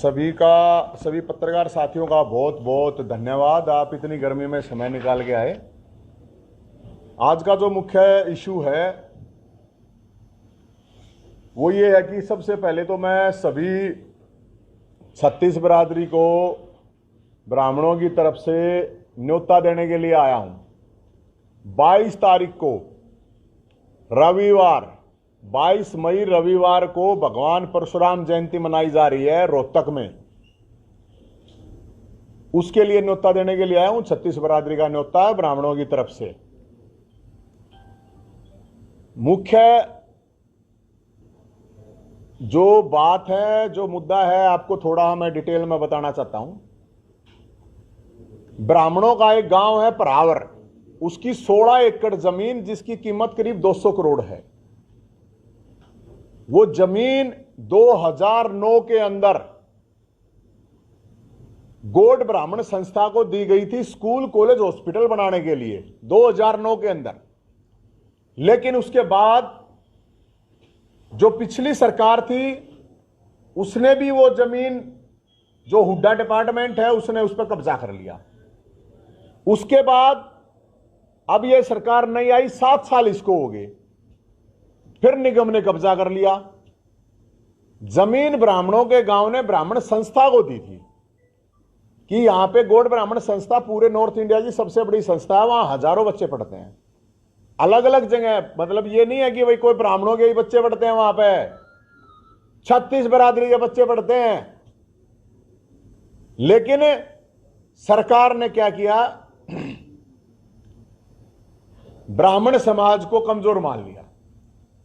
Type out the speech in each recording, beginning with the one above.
सभी पत्रकार साथियों का बहुत बहुत धन्यवाद। आप इतनी गर्मी में समय निकाल के आए। आज का जो मुख्य इशू है वो ये है कि सबसे पहले तो मैं सभी छत्तीस बिरादरी को ब्राह्मणों की तरफ से न्योता देने के लिए आया हूं। 22 तारीख को रविवार 22 मई रविवार को भगवान परशुराम जयंती मनाई जा रही है रोहतक में। उसके लिए न्योता देने के लिए आया हूं। छत्तीस बिरादरी का न्योता है ब्राह्मणों की तरफ से। मुख्य जो बात है, जो मुद्दा है, आपको थोड़ा मैं डिटेल में बताना चाहता हूं। ब्राह्मणों का एक गांव है परावर, उसकी 16 एकड़ जमीन जिसकी कीमत करीब 200 करोड़ है। वो जमीन 2009 के अंदर गौड़ ब्राह्मण संस्था को दी गई थी स्कूल कॉलेज हॉस्पिटल बनाने के लिए 2009 के अंदर। लेकिन उसके बाद जो पिछली सरकार थी उसने भी वो जमीन, जो हुड्डा डिपार्टमेंट है, उसने उस पर कब्जा कर लिया। उसके बाद अब ये सरकार नहीं आई, 7 साल इसको हो गए, फिर निगम ने कब्जा कर लिया। जमीन ब्राह्मणों के गांव ने ब्राह्मण संस्था को दी थी कि यहां पे गौड़ ब्राह्मण संस्था पूरे नॉर्थ इंडिया की सबसे बड़ी संस्था है। वहां हजारों बच्चे पढ़ते हैं, अलग अलग जगह। मतलब ये नहीं है कि भाई कोई ब्राह्मणों के ही बच्चे पढ़ते हैं, वहां पे 36 बिरादरी के बच्चे पढ़ते हैं। लेकिन सरकार ने क्या किया, ब्राह्मण समाज को कमजोर मान लिया।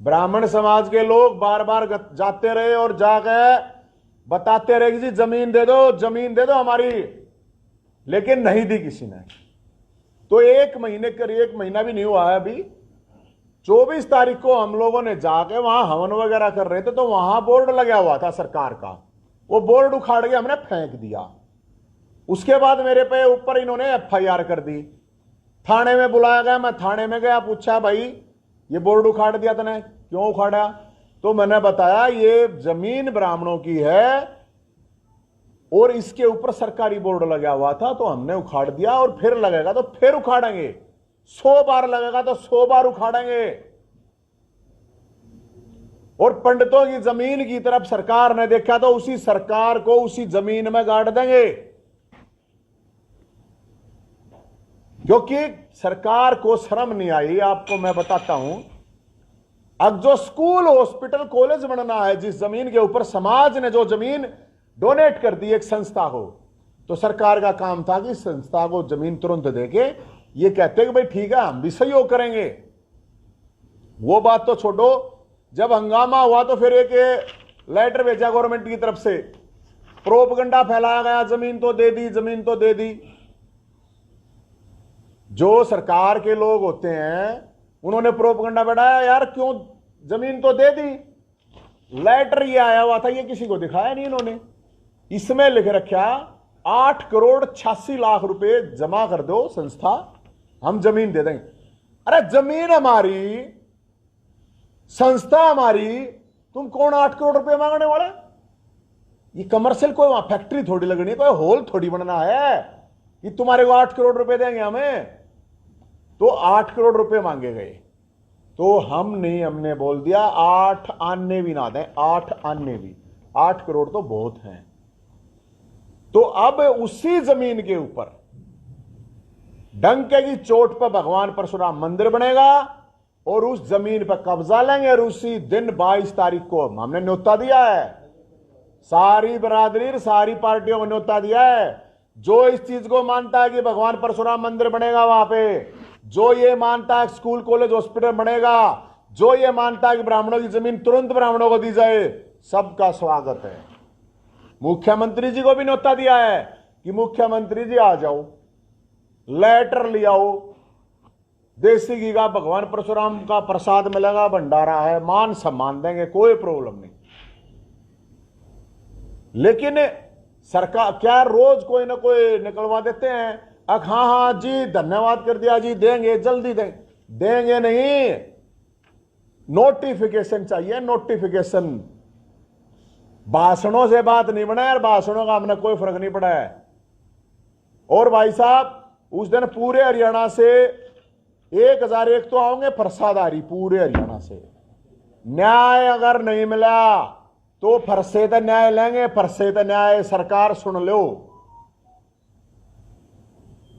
ब्राह्मण समाज के लोग बार बार जाते रहे और जाकर बताते रहे कि जी जमीन दे दो हमारी, लेकिन नहीं दी किसी ने। तो एक महीना भी नहीं हुआ है अभी। 24 तारीख को हम लोगों ने जाके वहां हवन वगैरह कर रहे थे, तो वहां बोर्ड लगा हुआ था सरकार का। वो बोर्ड उखाड़ के हमने फेंक दिया। उसके बाद मेरे पे ऊपर इन्होंने FIR कर दी। थाने में बुलाया गया, मैं थाने में गया, पूछा भाई ये बोर्ड उखाड़ दिया तूने, क्यों उखाड़ा? तो मैंने बताया ये जमीन ब्राह्मणों की है और इसके ऊपर सरकारी बोर्ड लगा हुआ था, तो हमने उखाड़ दिया। और फिर लगेगा तो फिर उखाड़ेंगे, 100 बार लगेगा तो 100 बार उखाड़ेंगे। और पंडितों की जमीन की तरफ सरकार ने देखा तो उसी सरकार को उसी जमीन में गाड़ देंगे, क्योंकि सरकार को शर्म नहीं आई। आपको मैं बताता हूं, अब जो स्कूल हॉस्पिटल कॉलेज बनना है, जिस जमीन के ऊपर समाज ने जो जमीन डोनेट कर दी एक संस्था को, तो सरकार का काम था कि संस्था को जमीन तुरंत देके ये कहते कि भाई ठीक है हम भी सहयोग करेंगे। वो बात तो छोड़ो, जब हंगामा हुआ तो फिर एक लेटर भेजा गवर्नमेंट की तरफ से, प्रोपगंडा फैलाया गया जमीन तो दे दी, जमीन तो दे दी। जो सरकार के लोग होते हैं उन्होंने प्रोपगंडा बढ़ाया, यार क्यों, जमीन तो दे दी। लेटर ये आया हुआ था, ये किसी को दिखाया नहीं इन्होंने। इसमें लिख रखा 8 करोड़ 86 लाख रुपए जमा कर दो संस्था, हम जमीन दे देंगे। अरे जमीन हमारी, संस्था हमारी, तुम कौन 8 करोड़ रुपए मांगने वाले? ये कमर्शियल कोई वहां फैक्ट्री थोड़ी लगनी है, कोई हॉल थोड़ी बनना है कि तुम्हारे को 8 करोड़ रुपए देंगे हमें। तो 8 करोड़ रुपए मांगे गए, तो हमने बोल दिया 8 आने भी ना दें, 8 आने भी, 8 करोड़ तो बहुत हैं। तो अब उसी जमीन के ऊपर डंके की चोट पर भगवान परशुराम मंदिर बनेगा और उस जमीन पर कब्जा लेंगे। और उसी दिन 22 तारीख को हमने न्योता दिया है, सारी बिरादरी, सारी पार्टियों को न्योता दिया है। जो इस चीज को मानता है कि भगवान परशुराम मंदिर बनेगा वहां पे, जो ये मानता है स्कूल कॉलेज हॉस्पिटल बनेगा, जो ये मानता है कि ब्राह्मणों की जमीन तुरंत ब्राह्मणों को दी जाए, सबका स्वागत है। मुख्यमंत्री जी को भी न्योता दिया है कि मुख्यमंत्री जी आ जाओ, लेटर ले आओ, देसी घी का भगवान परशुराम का प्रसाद मिलेगा, भंडारा है, मान सम्मान देंगे, कोई प्रॉब्लम नहीं। लेकिन सरकार क्या रोज कोई ना कोई निकलवा देते हैं, हाँ जी धन्यवाद कर दिया जी, देंगे, जल्दी देंगे नहीं, नोटिफिकेशन चाहिए, नोटिफिकेशन। भाषणों से बात नहीं बना यार, भाषणों का हमने कोई फर्क नहीं पड़ा है। और भाई साहब उस दिन पूरे हरियाणा से 1001 तो आओगे फरसादारी, पूरे हरियाणा से। न्याय अगर नहीं मिला तो फरसे तो न्याय लेंगे, फरसे तो न्याय। सरकार सुन लो,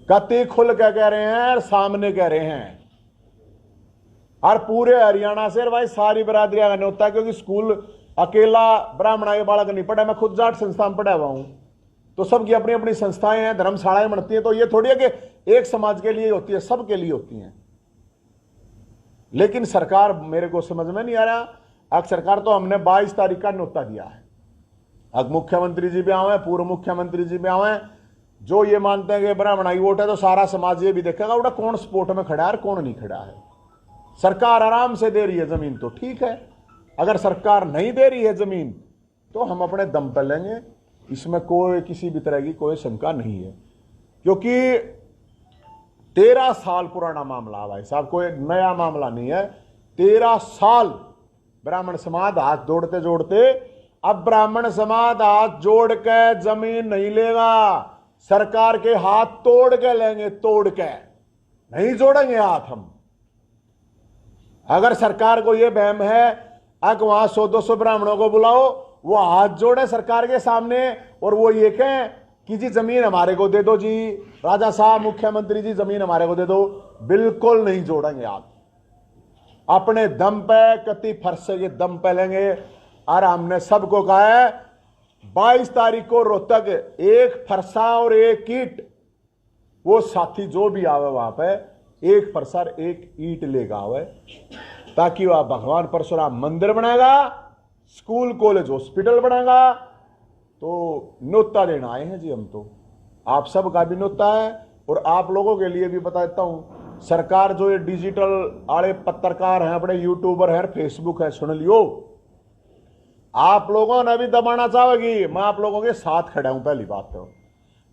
कति खुल के कह रहे हैं और सामने कह रहे हैं। और पूरे हरियाणा से भाई सारी बरादरियां का न्योता है, क्योंकि स्कूल अकेला ब्राह्मण के बालक नहीं पढ़ा, मैं खुद जाट संस्था में पढ़ा हुआ हूं, तो सबकी अपनी अपनी संस्थाएं हैं, धर्मशालाएं बनती हैं। तो ये थोड़ी है कि एक समाज के लिए होती है, सबके लिए होती हैं। लेकिन सरकार मेरे को समझ में नहीं आ रहा। अब सरकार तो हमने 22 तारीख का न्योता दिया है। अब मुख्यमंत्री जी भी आए, पूर्व मुख्यमंत्री जी भी आए, जो ये मानते हैं कि ब्राह्मणाई वोट है तो सारा समाज ये भी देखेगा उड़ा कौन सपोर्ट में खड़ा है और कौन नहीं खड़ा है। सरकार आराम से दे रही है जमीन तो ठीक है, अगर सरकार नहीं दे रही है जमीन तो हम अपने दम पर लेंगे, इसमें कोई किसी भी तरह की कोई शंका नहीं है। क्योंकि 13 साल पुराना मामला है भाई साहब, कोई नया मामला नहीं है। 13 साल ब्राह्मण समाज हाथ जोड़ते जोड़ते, अब ब्राह्मण समाज हाथ जोड़ के जमीन नहीं लेगा, सरकार के हाथ तोड़ के लेंगे, तोड़ के नहीं जोड़ेंगे हाथ हम। अगर सरकार को यह वहम है कि वहां 100-200 ब्राह्मणों को बुलाओ, वो हाथ जोड़े सरकार के सामने और वो ये कहें कि जी जमीन हमारे को दे दो, जी राजा साहब मुख्यमंत्री जी जमीन हमारे को दे दो, बिल्कुल नहीं जोड़ेंगे आप। अपने दम पे, कति फरसे के दम पे लेंगे। और हमने सबको कहा है 22 तारीख को रोहतक एक फरसा और एक ईट, वो साथी जो भी आवे वहां पे एक फरसा और एक ईट लेगा आवे, ताकि वह भगवान परशुराम मंदिर बनाएगा, स्कूल कॉलेज हॉस्पिटल बनाएगा। तो न्योता देना आए हैं जी हम, तो आप सब का भी न्योता है। और आप लोगों के लिए भी बता देता हूं, सरकार जो ये डिजिटल वाले पत्रकार हैं, अपने यूट्यूबर हैं, फेसबुक है, सुन लियो, आप लोगों ने भी दबाना चाहोगी, मैं आप लोगों के साथ खड़ा हूं। पहली बात तो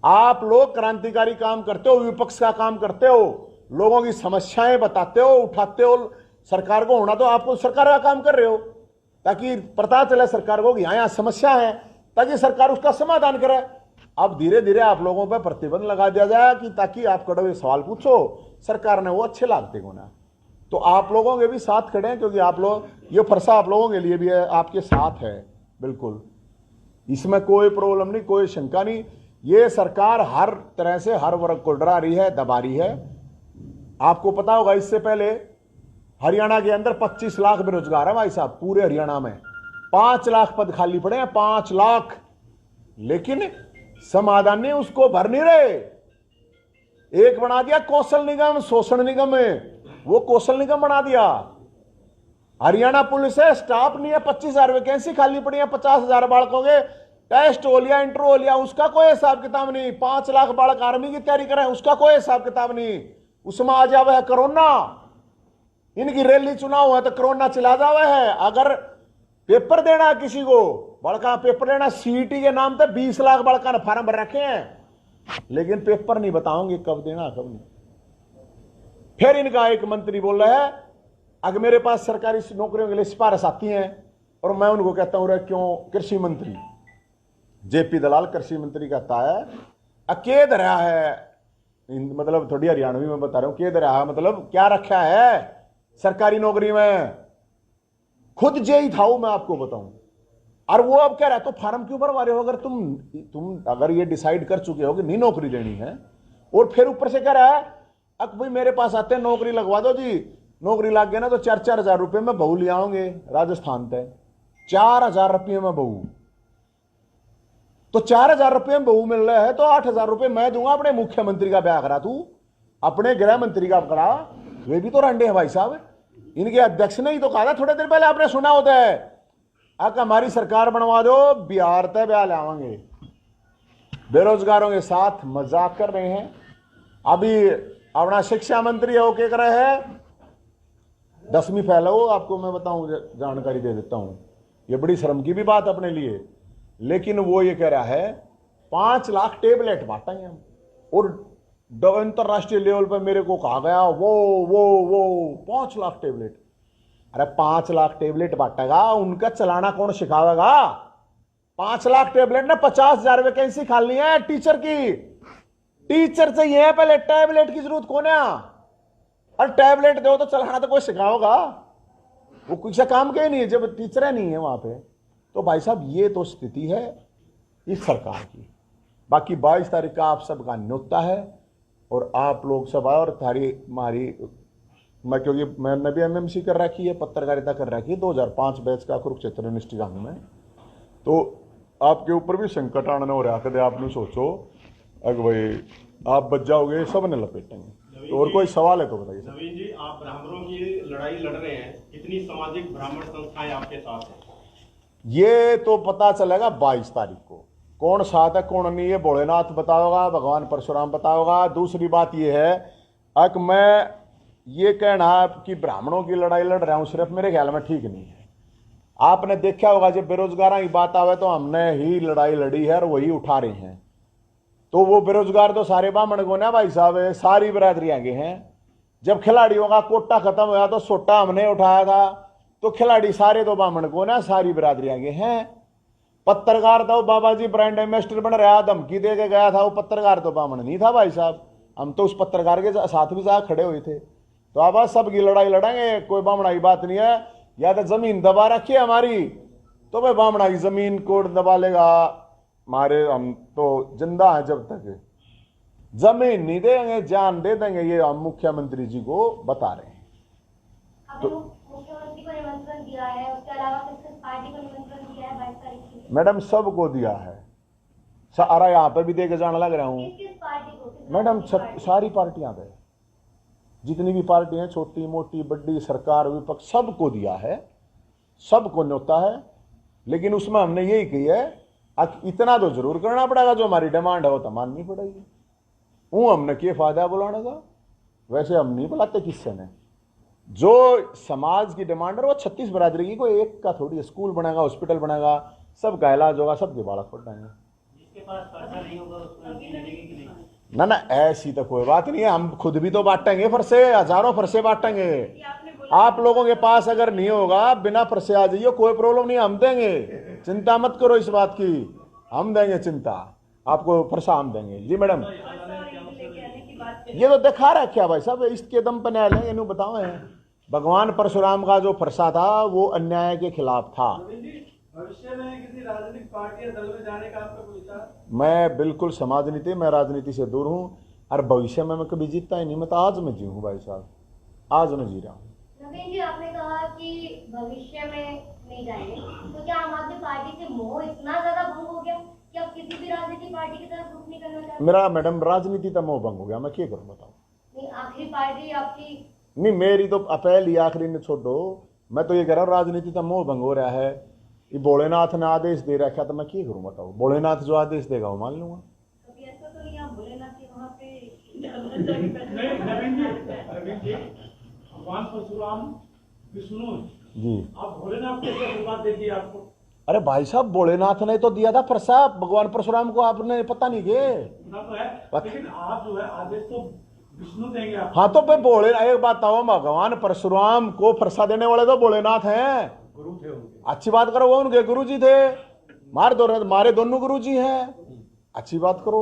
आप लोग क्रांतिकारी काम करते हो, विपक्ष का काम करते हो, लोगों की समस्याएं बताते हो, उठाते हो, सरकार को होना तो आपको सरकार का काम कर रहे हो, ताकि पता चले सरकार को कि यहाँ समस्या है, ताकि सरकार उसका समाधान करे। अब धीरे धीरे आप लोगों पर प्रतिबंध लगा दिया जाए कि ताकि आप कड़वे सवाल पूछो, सरकार ने वो अच्छे लागते को ना। तो आप लोगों के भी साथ खड़े हैं, क्योंकि आप लोग, ये फरसा आप लोगों के लिए भी है, आपके साथ है बिल्कुल, इसमें कोई प्रॉब्लम नहीं, कोई शंका नहीं। ये सरकार हर तरह से हर वर्ग को डरा रही है, दबा रही है। आपको पता होगा इससे पहले हरियाणा के अंदर 25 लाख बेरोजगार है भाई साहब, पूरे हरियाणा में 5 लाख पद खाली पड़े हैं, 5 लाख, लेकिन समाधान नहीं, उसको भर नहीं रहे। एक बना दिया कौशल निगम, शोषण निगम में, वो कौशल निगम बना दिया। हरियाणा पुलिस है, स्टाफ नहीं है, 25,000 वैकेंसी खाली पड़ी है, 50,000 बालकों के टेस्ट हो लिया, इंटर हो लिया, उसका कोई हिसाब किताब नहीं। 5 लाख बालक आर्मी की तैयारी करें, उसका कोई हिसाब किताब नहीं। उसमें आ जावे है कोरोना, इनकी रैली चुनाव है तो कोरोना चला जावे है। अगर पेपर देना है किसी को, बड़का पेपर देना, सीईटी के नाम पे 20 लाख बड़का ने फार्म भर रखे हैं, लेकिन पेपर नहीं बताओगे कब देना कब नहीं। फिर इनका एक मंत्री बोल रहा है अगर मेरे पास सरकारी नौकरियों के लिए सिफारिश आती हैं, और मैं उनको कहता हूं क्यों, कृषि मंत्री जेपी दलाल कृषि मंत्री कहता है अकेद रहा है, मतलब थोड़ी हरियाणवी में बता रहा हूं, केद रहा मतलब क्या रखा है सरकारी नौकरी में, खुद जेई था वो, मैं आपको बताऊं। और वो अब कह रहा है तो फार्म क्यों भरवा रहे हो, अगर तुम अगर ये डिसाइड कर चुके हो कि नहीं नौकरी लेनी है, और फिर ऊपर से कह रहा है अब भाई मेरे पास आते हैं नौकरी लगवा दो जी, नौकरी लग गया ना तो 4-4 हजार रुपये में बहू ले आओगे राजस्थान पे, 4,000 रुपये में बहू, तो 4,000 रुपये में बहू मिल रहा है तो 8,000 रुपये मैं दूंगा, अपने मुख्यमंत्री का ब्याह करा, तू अपने गृह मंत्री का करा, वे भी तो रंडे हैं भाई साहब। इनके अध्यक्ष ने ही तो कहा था थोड़े देर पहले, आपने सुना होता है, अगर हमारी सरकार बनवा दो बिहार तय ब्याह लावांगे। बेरोजगारों के साथ मजाक कर रहे हैं। अभी अपना शिक्षा मंत्री है वो क्या कर रहे हैं, 10वीं फेल हो, आपको मैं बताऊं, जानकारी दे देता हूं, ये बड़ी शर्म की भी बात अपने लिए। लेकिन वो ये कह रहा है 5 लाख टेबलेट बांटेंगे हम, और अंतरराष्ट्रीय लेवल पर मेरे को कहा गया वो 5 लाख टेबलेट। अरे 5 लाख टेबलेट बांटेगा, उनका चलाना कौन सिखावेगा? 5 लाख टेबलेट ना 50,000 वैकेंसी खाली है टीचर की। टीचर चाहिए है, पहले टैबलेट की जरूरत कौन है? और टैबलेट दो तो चलाना तो कोई सिखाओगा, वो कुछ काम के ही नहीं है जब टीचर नहीं है वहां पे। तो भाई साहब ये तो स्थिति है इस सरकार की। बाकी 22 तारीख का आप सबका न्योता है और आप लोग सब आए और थारी मारी, मैं क्योंकि मैंने भी एमएमसी कर रखी है, पत्रकारिता कर रखी है, 2005 बैच का कुरुक्षेत्र यूनिवर्सिटी का हूं मैं। तो आपके ऊपर भी संकट आने हो रहा कदे आपने सोचो अगर भाई आप बच जाओगे, सब ने लपेटेंगे। तो और कोई सवाल है तो बताइए। नवीन जी, आप ब्राह्मणों की लड़ाई लड़ रहे हैं, कितनी सामाजिक ब्राह्मण संस्थाएं आपके साथ हैं? ये तो पता चलेगा 22 तारीख को, कौन साथ है कौन नहीं है भोलेनाथ बताओगा, भगवान परशुराम बताओगा। दूसरी बात ये है कि मैं ये कहना कि ब्राह्मणों की लड़ाई लड़ रहा हूं सिर्फ, मेरे ख्याल में ठीक नहीं है। आपने देखा होगा जब बेरोजगारों की बात आवे तो हमने ही लड़ाई लड़ी है और वही उठा रहे हैं। तो वो बेरोजगार तो सारे ब्राह्मण को ना भाई साहब, सारी बिरादरियां के हैं। जब खिलाड़ियों का कोटा खत्म हुआ तो सोटा हमने उठाया था, तो खिलाड़ी सारे तो ब्राह्मण को ना सारी बिरादरियां के हैं। पत्रकार था वो बाबा जी ब्रांड एम्बेसडर बन रहा, धमकी दे के गया था, वो पत्रकार तो ब्राह्मण नहीं था भाई साहब। हम तो उस पत्रकार के साथ भी जा खड़े हुए थे। तो अब सबकी लड़ाई लड़ेंगे, कोई ब्राह्मणा की बात नहीं है। या तो जमीन दबा रखी है हमारी, तो भाई ब्राह्मणा की जमीन कोड दबा लेगा हमारे, हम तो जिंदा है जब तक जमीन नहीं देंगे जान दे देंगे, ये हम मुख्यमंत्री जी को बता रहे हैं। तो मुख्यमंत्री को निमंत्रण दिया है, उसके अलावा किस पार्टी को निमंत्रण दिया है 22 तारीख की? मैडम सबको दिया है, सारा यहाँ पे भी दे के जाने लग रहा हूँ। किस पार्टी को? मैडम सारी पार्टियां गए, जितनी भी पार्टी हैं, छोटी मोटी बड़ी सरकार विपक्ष, सबको दिया है, सबको न्योता है। लेकिन उसमें हमने यही कही है इतना तो जरूर करना पड़ेगा, जो हमारी डिमांड है वो तो माननी पड़ेगी। वो हमने क्या फायदा बुलाने का, वैसे हम नहीं बुलाते किससे ने। जो समाज की डिमांड है वो 36 बरादरी की, कोई एक का थोड़ी, स्कूल बनेगा, हॉस्पिटल बनेगा, सबका इलाज होगा, सबके बालक फट जाएंगे। जिसके पास पैसा नहीं होगा उसको मिलेगी कि नहीं? ना ना ऐसी तो कोई बात नहीं है, हम खुद भी तो बांटेंगे फरसे, हजारों फरसे बांटेंगे। आप लोगों के पास अगर नहीं होगा बिना फरसे आ जाइए, कोई प्रॉब्लम नहीं, हम देंगे, चिंता मत करो इस बात की, हम देंगे, चिंता आपको फरसा हम देंगे। जी मैडम, ये तो दिखा रहा है क्या भाई साहब, इसके दम पर न्याय लेंगे, इन्हों बताओ है। भगवान परशुराम का जो फरसा था वो अन्याय के खिलाफ था। भविष्य में किसी राजनीतिक पार्टी या दल में जाने का आपका कोई विचार? मैं बिल्कुल समाज नीति, मैं राजनीति से दूर हूं और भविष्य में मैं कभी जीतता ही नहीं, मैं तो आज में जी हूँ भाई साहब, आज मैं जी रहा हूँ। नवीन जी, आपने कहा कि भविष्य में नहीं जाएंगे, तो क्या आम आदमी पार्टी से मोह इतना ज्यादा भंग हो गया कि आप किसी भी राजनीतिक पार्टी की तरफ रुख नहीं करना चाहते? मेरा मैडम राजनीति का मोह भंग हो गया, मैं क्या करूँ बताओ। नहीं, आखिरी पार्टी आपकी नहीं, मेरी तो पहली आखिरी ने छोड़ो, मैं तो ये कह रहा हूँ राजनीति का मोह भंग हो रहा है। ये भोलेनाथ ने आदेश दे रखा तो मैं क्या करूँ बताओ, भोलेनाथ जो आदेश देगा वो मान लूंगा। कभी ऐसा तो नहीं आप भोलेनाथ के वहाँ पे नवीन जी, भगवान परशुराम विष्णु जी, आप भोलेनाथ को क्या शुरुआत दे दी आपको? अरे भाई साहब भोलेनाथ ने तो दिया था फरसा भगवान परशुराम को, आपने पता नहीं के? तो है, लेकिन आप जो है आदेश तो विष्णु देंगे आप। हाँ तो भाई भोले, एक बात बताओ, भगवान परशुराम को फरसा देने वाले तो भोलेनाथ हैं। गुरु थे उनके। अच्छी बात करो, वो उनके गुरु जी थे, मारे दोनों गुरु जी हैं, अच्छी बात करो।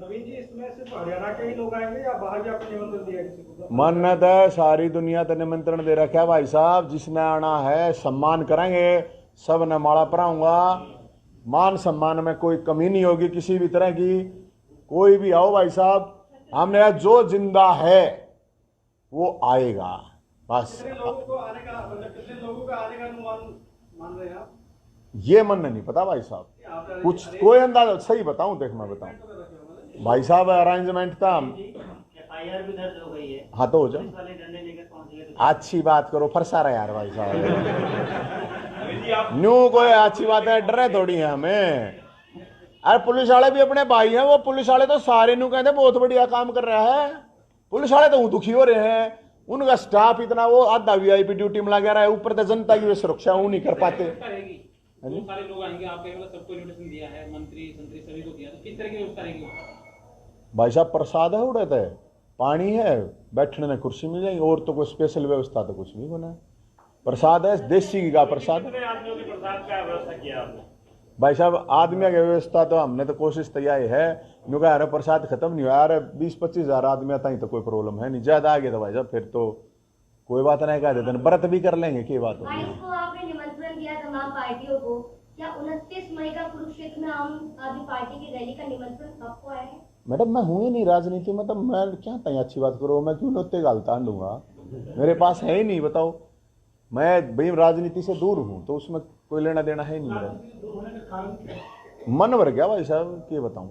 नवीन जी, इसमें सिर्फ हरियाणा के ही लोग आएंगे या बाहर भी आपको निमंत्रण दिया किसी को? मन्नत है, सारी दुनिया तो निमंत्रण दे रखा है भाई साहब, जिसने आना है सम्मान करेंगे, सब ने माला पराऊंगा, मान सम्मान में कोई कमी नहीं होगी किसी भी तरह की। कोई भी आओ भाई साहब, हमने जो जिंदा है वो आएगा बस। कितने लोगों को आने का, मतलब कितने लोगों का आने का अनुमान मान रहे हैं आप? ये मन नहीं पता भाई साहब, कुछ कोई अंदाजा सही बताऊं, देख मैं बताऊं भाई साहब, अरेंजमेंट था। FIR भी दर्ज हो गई है। हाँ तो हो जाओ, वाले डंडे लेकर पहुंच गए। अच्छी बात करो, फरसा रहा यार भाई साहब, न्यू कोई अच्छी बात है, डरे थोड़ी है हमें। अरे पुलिस वाले भी अपने भाई हैं, वो पुलिस वाले तो सारे न्यू कहते बहुत बढ़िया काम कर रहा है, पुलिस वाले तो दुखी हो रहे हैं, उनका स्टाफ इतना, वो आधा VIP ड्यूटी में लगा रहा है, ऊपर तो जनता की सुरक्षा वो नहीं कर पाते। बहुत सारे लोग आएंगे, आपने मतलब सबको इनविटेशन दिया है, मंत्री संतरी सभी को दिया, तो किस तरह की व्यवस्था रहेगी? भाई साहब प्रसाद है, उड़े थे, पानी है, बैठने में कुर्सी मिल जाएगी, और तो कोई स्पेशल व्यवस्था तो कुछ नहीं बना है। प्रसाद है, देसी घी का प्रसाद। कितने आदमियों के प्रसाद का व्यवस्था किया आपने? भाई साहब आदमी की व्यवस्था तो हमने तो कोशिश तैयार है, नुका यार प्रसाद खत्म नहीं हुआ यार, 20-25 हजार आदमी आता ही तो कोई प्रॉब्लम है नहीं, ज्यादा आ गया तो भाई साहब फिर तो कोई बात नहीं, कह देते व्रत भी कर लेंगे, की बात होगी। 22 को आपने निमंत्रण दिया तमाम पार्टियों को, क्या 29 मई का कुरुक्षेत्र में आम आदमी पार्टी की रैली का निमंत्रण आपको आया है? मैडम मैं हूँ ही नहीं राजनीति में, तब मैं क्या तय अच्छी बात करो, मैं क्यों नोते गालता लूंगा, मेरे पास है ही नहीं, बताओ। मैं भाई राजनीति से दूर हूँ तो उसमें कोई लेना देना है नहीं मेरा। मन भर गया भाई साहब, क्या बताऊं।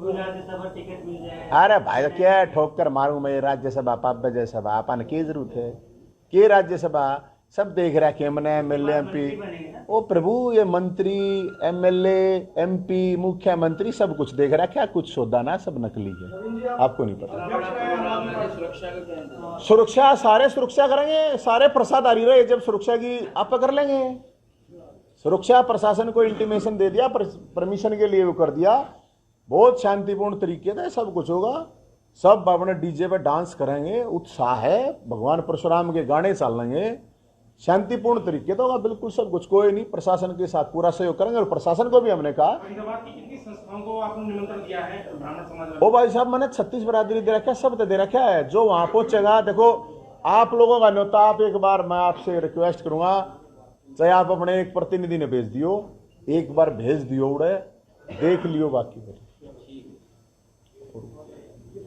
राज्यसभा टिकट मिल जाए। अरे भाई क्या ठोक कर मारूं मैं, राज्यसभा पाप राज्यसभा अपन की जरूरत है, के राज्यसभा सब देख रहा है, मैंने एमएलए एमपी, ओ प्रभु ये मंत्री एमएलए एमपी मुख्यमंत्री सब कुछ देख रहा है, क्या कुछ सौदा ना सब नकली है, आपको नहीं पता। सुरक्षा सारे सुरक्षा करेंगे, सारे प्रसादारी रहे, जब सुरक्षा की आप कर लेंगे, सुरक्षा प्रशासन को इंटीमेशन दे दिया, परमिशन के लिए वो कर दिया, बहुत शांतिपूर्ण तरीके से सब कुछ होगा, सब अपने डीजे पे डांस करेंगे, उत्साह है, भगवान परशुराम के गाने चल लेंगे, शांतिपूर्ण तरीके तो होगा बिल्कुल सब कुछ, कोई नहीं, प्रशासन के साथ पूरा सहयोग करेंगे। और प्रशासन को भी हमने कहा, फरीदाबाद की कितनी संस्थाओं को आपने निमंत्रण दिया है ब्राह्मण समाज वाले? ओ भाई साहब मैंने 36 बरादरी दे रखा है, सब दे रखा है, जो वहां पहुंचेगा, देखो आप लोगों का न्योता, आप एक बार मैं आपसे रिक्वेस्ट करूंगा, चाहे आप अपने एक प्रतिनिधि ने भेज दियो, एक बार भेज दियो, उड़े देख लियो, बाकी फिर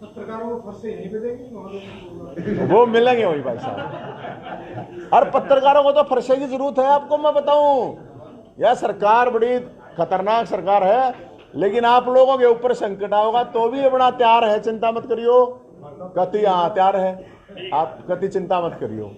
पत्रकारों को फंसे यहीं पे देंगे, वो मिलेंगे वही भाई साहब। और पत्रकारों को तो फरसे की जरूरत है, आपको मैं बताऊं, यह सरकार बड़ी खतरनाक सरकार है, लेकिन आप लोगों के ऊपर संकट आओगा तो भी ये बड़ा तैयार है, चिंता मत करियो, कति हाँ तैयार है, आप कति चिंता मत करियो।